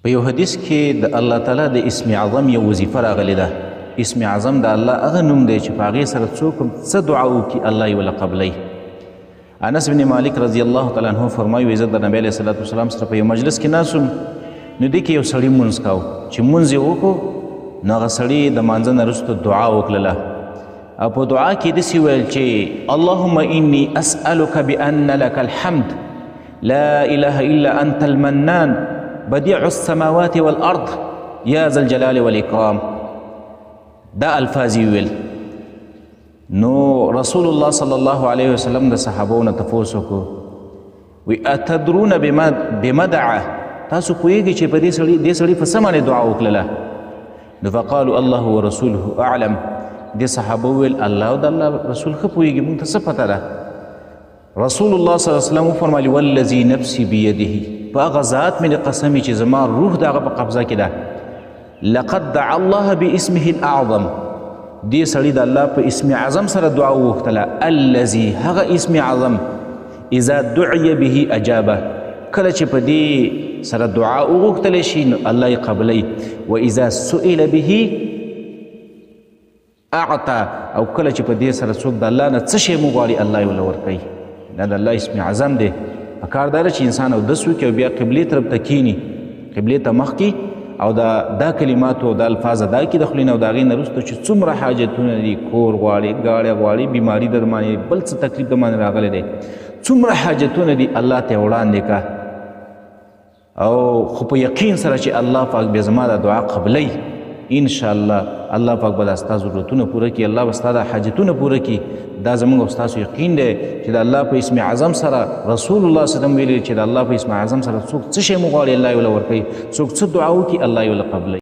په یو حدیث کې د الله تعالی د اسم اعظم یو وظیفه راغلی ده. اسم اعظم د الله هغه نوم دی چې په هغې سره څوک څه دعا وکړي الله یې وله قبلی. انس بن مالک رضی الله تعالی عنه فرمایي زه د نبی علیه صلات وسلام سره په یو مجلس کې ناست وم، نو دې کې یو سړي مونځ کاو. چې مونځ یې وکړو نو هغه سړي د مانځه نه وروسته دعا وکړله او په دعا کې داسې ویل چې اللهم انی اسألک بأن لك الحمد لا اله الا انت المنان بديع السماوات والارض یا ذا الجلال والاکرام. دا الفاظ یې ویل. نو رسول الله صلی الله علیه وسلم د صحابو نه تپوس وکړو، وی اتدرون بما دعا، تاسو پوهیږئ چې په دې سړي په څه باندې دعا وکړله؟ نو فقالو الله ورسوله اعلم. دې صحابه وویل الله او د الله رسول ښه پوهیږي، موږ ته څه پته ده؟ رسول الله صلی الله علیه وسلم وفرمایل والذي نفسي بيده، په هغه ذات مې قسم چې زما روح د هغه په قبضه کې ده، لقد دعا الله باسمه الاعظم، دې سړي د الله په اسم اعظم سره دعا وغوښتله. الذي هغه اسم اعظم اذا دعي به اجابه، کله چې په دې سره دعا وغوښتلی شي نو الله یې قبلی. واذا سئل به اعطا، او کله چې په دې سره څوک د الله نه څه شی وغواړي الله یې ورله ورکوي. دا د الله اسم اعظم دی. پکار دا ده چې انسان اودس وکړي او بیا قبلې طرف ته کښېني، قبلې ته مخ کړي او دا کلمات او دا الفاظ ادا کړي د خولې نه، او د هغې نه وروسته چې څومره حاجتونه دي، کور غواړي، گاډی غواړي، بیماري در باندې، بل څه تکلیف در باندې راغلی دی، څومره حاجتونه دي الله ته یې وړاندې که، او خو په یقین سره چې الله پاک بیا زما د دعا قبلی. انشاءالله الله پاک به دا ستا ضرورتونه پوره کړي، الله به ستا د حاجتونه پوره کړي. دا زموږ او ستاسو یقین دی چې د الله په اسم اعظم سره رسول الله صلی الله علیه وسلم ویلي چې د الله په اسم اعظم سره څوک څه شی وغواړي الله یې وله ورکوي، څوک څه دعا وکړي الله یې وله قبلوي.